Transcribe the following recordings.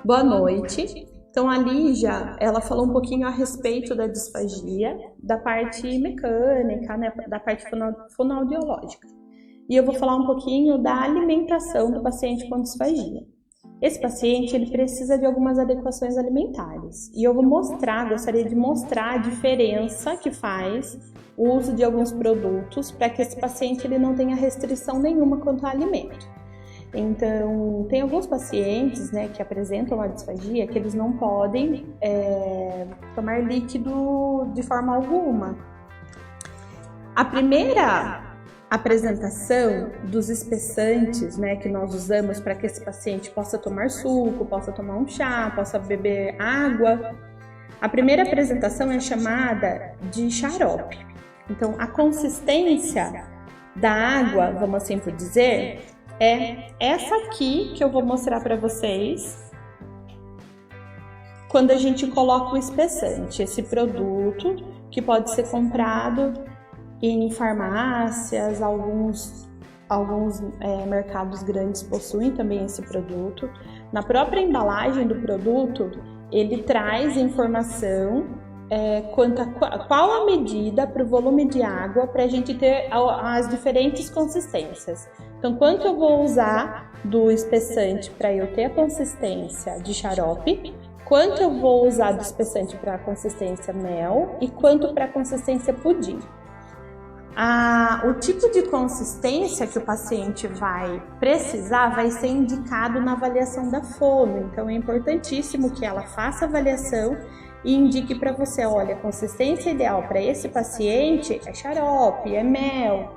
Boa noite. Então, a Lígia, ela falou um pouquinho a respeito da disfagia, da parte mecânica, né, da parte fonoaudiológica. E eu vou falar um pouquinho da alimentação do paciente com disfagia. Esse paciente, ele precisa de algumas adequações alimentares. E eu gostaria de mostrar a diferença que faz o uso de alguns produtos para que esse paciente ele não tenha restrição nenhuma quanto ao alimento. Então, tem alguns pacientes, né, que apresentam a disfagia que eles não podem tomar líquido de forma alguma. A primeira apresentação dos espessantes, né, que nós usamos para que esse paciente possa tomar suco, possa tomar um chá, possa beber água, a primeira apresentação é chamada de xarope. Então, a consistência da água, vamos assim por dizer, é essa aqui que eu vou mostrar para vocês quando a gente coloca o espessante, esse produto que pode ser comprado em farmácias, alguns mercados grandes possuem também esse produto. Na própria embalagem do produto, ele traz informação quanto a qual a medida para o volume de água para a gente ter as diferentes consistências. Então, quanto eu vou usar do espessante para eu ter a consistência de xarope, quanto eu vou usar do espessante para a consistência mel e quanto para a consistência pudim. O tipo de consistência que o paciente vai precisar vai ser indicado na avaliação da fono. Então, é importantíssimo que ela faça a avaliação e indique para você, olha, a consistência ideal para esse paciente é xarope, é mel,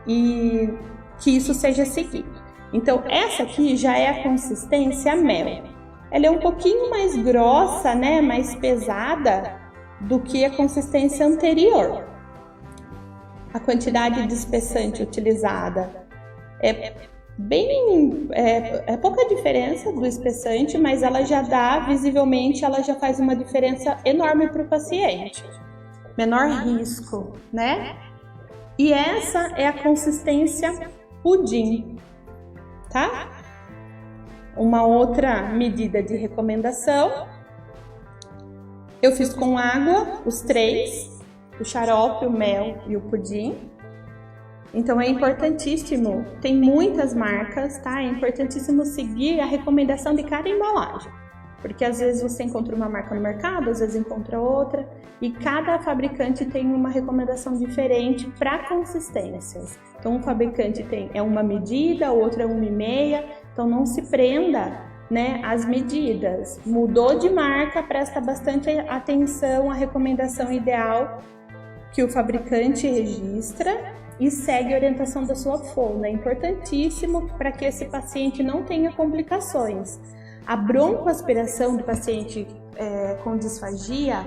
e que isso seja seguido. Então, essa aqui já é a consistência mel. Ela é um pouquinho mais grossa, né, mais pesada do que a consistência anterior. A quantidade de espessante utilizada é pouca diferença do espessante, mas ela já dá, visivelmente, ela já faz uma diferença enorme para o paciente. Menor risco, né? E essa é a consistência pudim, tá? Uma outra medida de recomendação, eu fiz com água, os três, o xarope, o mel e o pudim. Então é importantíssimo, tem muitas marcas, tá? É importantíssimo seguir a recomendação de cada embalagem, porque às vezes você encontra uma marca no mercado, às vezes encontra outra, e cada fabricante tem uma recomendação diferente para consistências. Então um fabricante tem uma medida, outro é 1,5, então não se prenda, né, às medidas. Mudou de marca, presta bastante atenção à recomendação ideal que o fabricante registra e segue a orientação da sua fono. É importantíssimo para que esse paciente não tenha complicações. A broncoaspiração do paciente com disfagia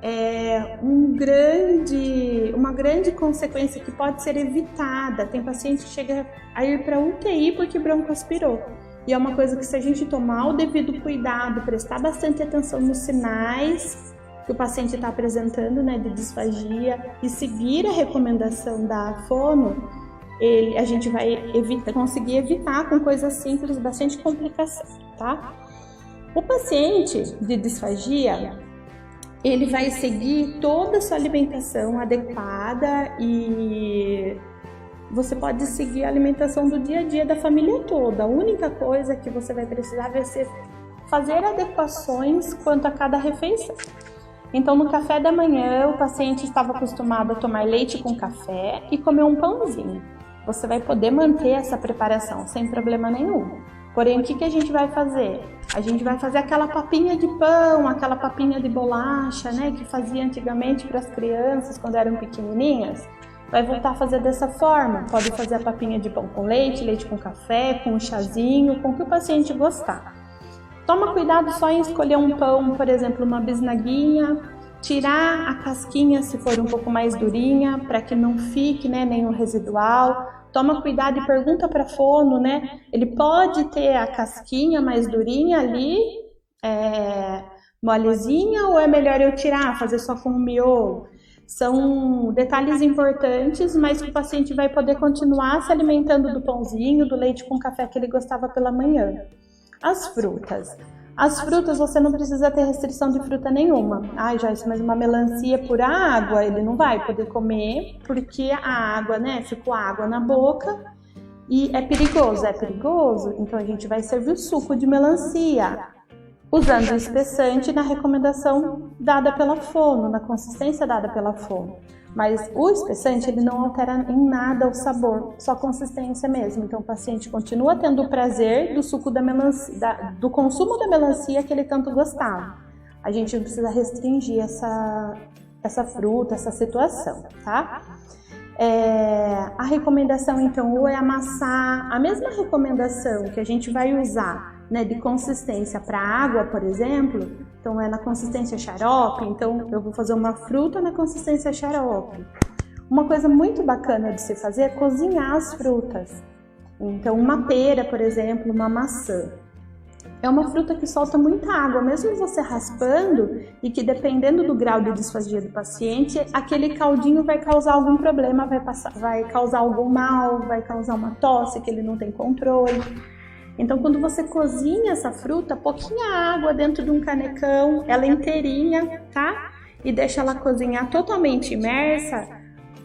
é uma grande consequência que pode ser evitada. Tem paciente que chega a ir para UTI porque broncoaspirou. E é uma coisa que, se a gente tomar o devido cuidado, prestar bastante atenção nos sinais que o paciente está apresentando, né, de disfagia, e seguir a recomendação da fono, a gente vai conseguir evitar com coisas simples bastante complicação, tá? O paciente de disfagia, ele vai seguir toda a sua alimentação adequada, e você pode seguir a alimentação do dia a dia da família toda. A única coisa que você vai precisar vai ser fazer adequações quanto a cada refeição. Então, no café da manhã, o paciente estava acostumado a tomar leite com café e comer um pãozinho. Você vai poder manter essa preparação sem problema nenhum. Porém, o que a gente vai fazer? A gente vai fazer aquela papinha de pão, aquela papinha de bolacha, né, que fazia antigamente para as crianças quando eram pequenininhas. Vai voltar a fazer dessa forma. Pode fazer a papinha de pão com leite, leite com café, com um chazinho, com o que o paciente gostar. Toma cuidado só em escolher um pão, por exemplo, uma bisnaguinha, tirar a casquinha se for um pouco mais durinha, para que não fique, né, nenhum residual. Toma cuidado e pergunta para a fono, né? Ele pode ter a casquinha mais durinha ali, molezinha, ou é melhor eu tirar, fazer só com o miolo? São detalhes importantes, mas que o paciente vai poder continuar se alimentando do pãozinho, do leite com café que ele gostava pela manhã. As frutas. As frutas, você não precisa ter restrição de fruta nenhuma. Ai, Joyce, mas uma melancia por água, ele não vai poder comer, porque a água, né, ficou água na boca e é perigoso. Então a gente vai servir o suco de melancia, usando o espessante na recomendação dada pela fono, na consistência dada pela fono. Mas o espessante, ele não altera em nada o sabor, só a consistência mesmo. Então o paciente continua tendo o prazer do suco da melancia, do consumo da melancia que ele tanto gostava. A gente não precisa restringir essa fruta, essa situação, tá? A recomendação, então, ou é amassar, a mesma recomendação que a gente vai usar, né, de consistência para água, por exemplo, então é na consistência xarope, então eu vou fazer uma fruta na consistência xarope. Uma coisa muito bacana de se fazer é cozinhar as frutas. Então uma pera, por exemplo, uma maçã. É uma fruta que solta muita água, mesmo você raspando, e que dependendo do grau de disfagia do paciente, aquele caldinho vai causar algum problema, vai causar algum mal, vai causar uma tosse que ele não tem controle. Então, quando você cozinha essa fruta, pouquinha água dentro de um canecão, ela inteirinha, tá? E deixa ela cozinhar totalmente imersa,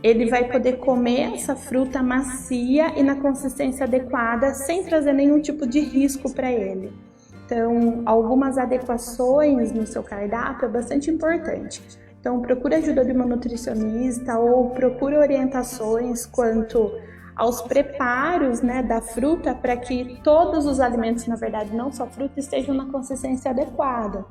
ele vai poder comer essa fruta macia e na consistência adequada, sem trazer nenhum tipo de risco para ele. Então, algumas adequações no seu cardápio é bastante importante. Então, procure ajuda de uma nutricionista ou procure orientações quanto aos preparos, né, da fruta, para que todos os alimentos, na verdade, não só fruta, estejam na consistência adequada.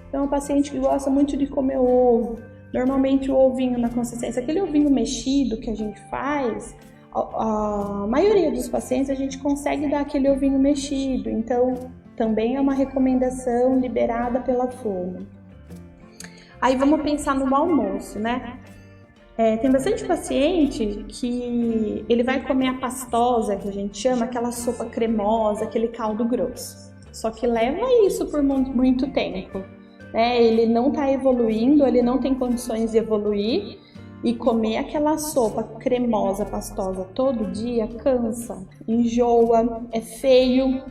Então, o paciente que gosta muito de comer ovo, normalmente o ovinho na consistência, aquele ovinho mexido que a gente faz, a maioria dos pacientes a gente consegue dar aquele ovinho mexido, então também é uma recomendação liberada pela fono. Aí vamos pensar no almoço, né? Tem bastante paciente que ele vai comer a pastosa, que a gente chama, aquela sopa cremosa, aquele caldo grosso. Só que leva isso por muito tempo, né? Ele não está evoluindo, ele não tem condições de evoluir, e comer aquela sopa cremosa, pastosa todo dia cansa, enjoa, é feio,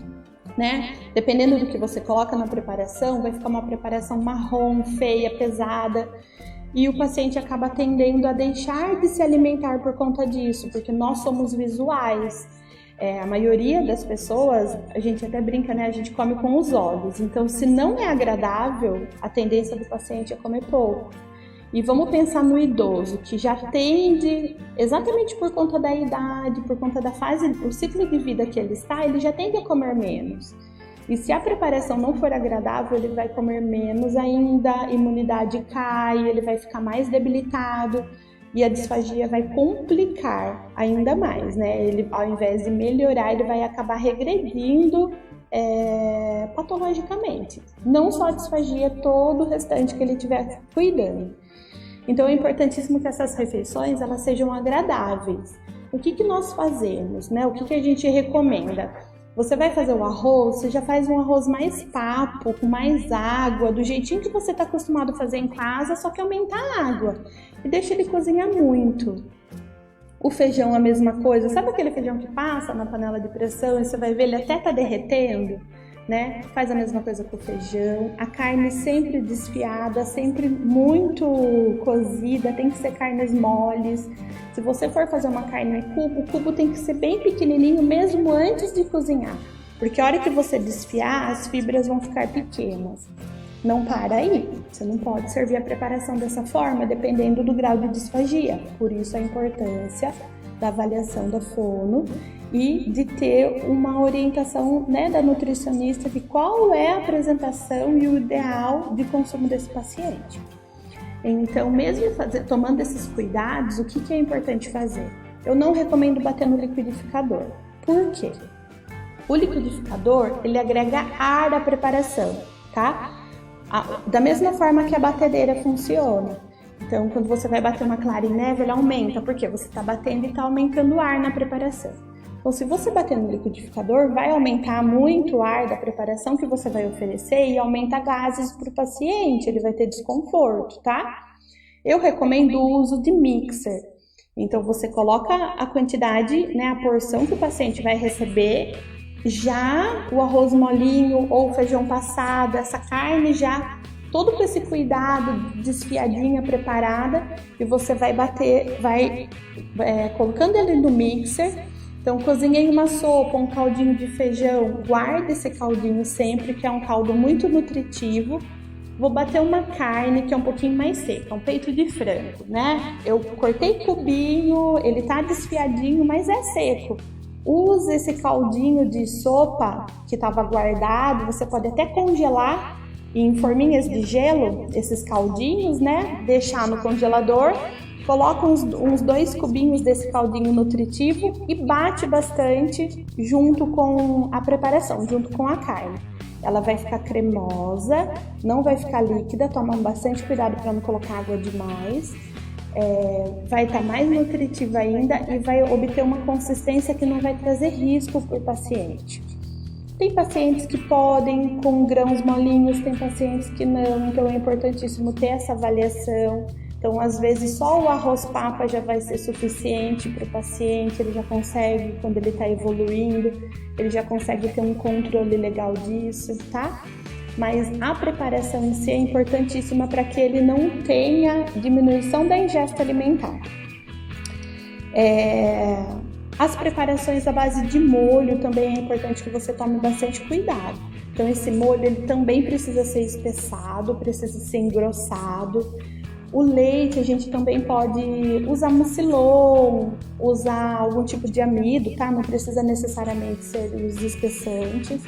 né? Dependendo do que você coloca na preparação, vai ficar uma preparação marrom, feia, pesada. E o paciente acaba tendendo a deixar de se alimentar por conta disso, porque nós somos visuais. A maioria das pessoas, a gente até brinca, né? A gente come com os olhos. Então, se não é agradável, a tendência do paciente é comer pouco. E vamos pensar no idoso, que já tende, exatamente por conta da idade, por conta da fase, o ciclo de vida que ele está, ele já tende a comer menos. E se a preparação não for agradável, ele vai comer menos ainda, a imunidade cai, ele vai ficar mais debilitado e a disfagia vai complicar ainda mais, né? Ele, ao invés de melhorar, ele vai acabar regredindo patologicamente. Não só a disfagia, todo o restante que ele estiver cuidando. Então é importantíssimo que essas refeições elas sejam agradáveis. O que nós fazemos, né? O que a gente recomenda? Você vai fazer o arroz, você já faz um arroz mais papo, com mais água, do jeitinho que você está acostumado a fazer em casa, só que aumenta a água e deixa ele cozinhar muito. O feijão a mesma coisa, sabe aquele feijão que passa na panela de pressão e você vai ver ele até tá derretendo, né? Faz a mesma coisa com o feijão. A carne sempre desfiada, sempre muito cozida, tem que ser carnes moles. Se você for fazer uma carne em cubo, o cubo tem que ser bem pequenininho mesmo antes de cozinhar, porque a hora que você desfiar, as fibras vão ficar pequenas. Não para aí, você não pode servir a preparação dessa forma, dependendo do grau de disfagia. Por isso a importância da avaliação da fono e de ter uma orientação, né, da nutricionista de qual é a apresentação e o ideal de consumo desse paciente. Então, mesmo tomando esses cuidados, o que é importante fazer? Eu não recomendo bater no liquidificador. Por quê? O liquidificador, ele agrega ar à preparação, tá? Da mesma forma que a batedeira funciona. Então, quando você vai bater uma clara em neve, ela aumenta, porque você está batendo e está aumentando o ar na preparação. Então, se você bater no liquidificador, vai aumentar muito o ar da preparação que você vai oferecer e aumenta gases para o paciente, ele vai ter desconforto, tá? Eu recomendo o uso de mixer. Então, você coloca a quantidade, né, a porção que o paciente vai receber Já o arroz molinho ou feijão passado, essa carne já todo com esse cuidado, desfiadinha, preparada, e você vai bater, colocando ele no mixer. Então, cozinhei uma sopa, um caldinho de feijão, guarde esse caldinho sempre, que é um caldo muito nutritivo. Vou bater uma carne que é um pouquinho mais seca, um peito de frango, né? Eu cortei cubinho, ele tá desfiadinho, mas é seco. Use esse caldinho de sopa que estava guardado, você pode até congelar em forminhas de gelo, esses caldinhos, né? Deixar no congelador, coloca uns 2 cubinhos desse caldinho nutritivo e bate bastante junto com a preparação, junto com a carne. Ela vai ficar cremosa, não vai ficar líquida, toma bastante cuidado para não colocar água demais. Vai estar mais nutritiva ainda e vai obter uma consistência que não vai trazer risco para o paciente. Tem pacientes que podem com grãos molinhos, tem pacientes que não, então é importantíssimo ter essa avaliação. Então, às vezes, só o arroz papa já vai ser suficiente para o paciente, ele já consegue, quando ele está evoluindo, ele já consegue ter um controle legal disso, tá? Mas a preparação em si é importantíssima para que ele não tenha diminuição da ingesta alimentar. As preparações à base de molho também é importante que você tome bastante cuidado. Então, esse molho ele também precisa ser espessado, precisa ser engrossado. O leite a gente também pode usar mucilon, usar algum tipo de amido, tá? Não precisa necessariamente ser os espessantes.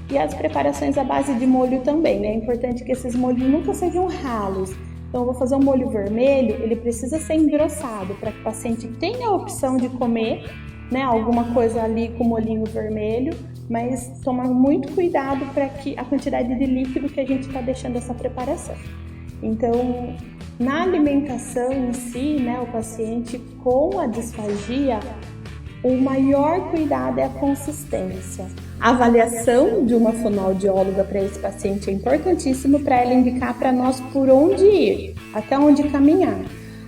E as preparações à base de molho também, né? É importante que esses molhos nunca sejam ralos. Então, eu vou fazer um molho vermelho, ele precisa ser engrossado para que o paciente tenha a opção de comer, né? Alguma coisa ali com molhinho vermelho, mas tomar muito cuidado para que a quantidade de líquido que a gente está deixando essa preparação. Então, na alimentação em si, né, o paciente com a disfagia, o maior cuidado é a consistência. A avaliação de uma fonoaudióloga para esse paciente é importantíssimo para ela indicar para nós por onde ir, até onde caminhar.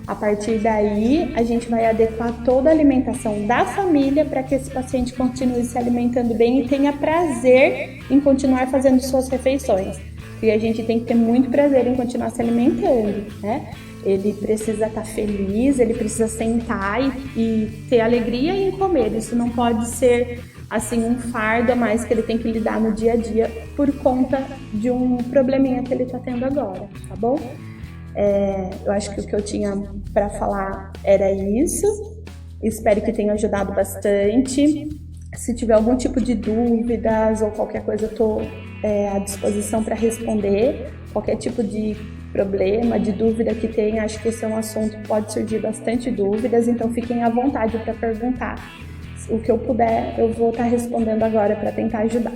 A partir daí, a gente vai adequar toda a alimentação da família para que esse paciente continue se alimentando bem e tenha prazer em continuar fazendo suas refeições. E a gente tem que ter muito prazer em continuar se alimentando, né? Ele precisa estar feliz, ele precisa sentar e ter alegria em comer. Isso não pode ser, assim, um fardo a mais que ele tem que lidar no dia a dia por conta de um probleminha que ele está tendo agora, tá bom? Eu acho que o que eu tinha para falar era isso. Espero que tenha ajudado bastante. Se tiver algum tipo de dúvidas ou qualquer coisa, eu estou à disposição para responder. Qualquer tipo de problema, de dúvida que tenha, acho que esse é um assunto que pode surgir bastante dúvidas, então fiquem à vontade para perguntar. O que eu puder, eu vou estar respondendo agora para tentar ajudar.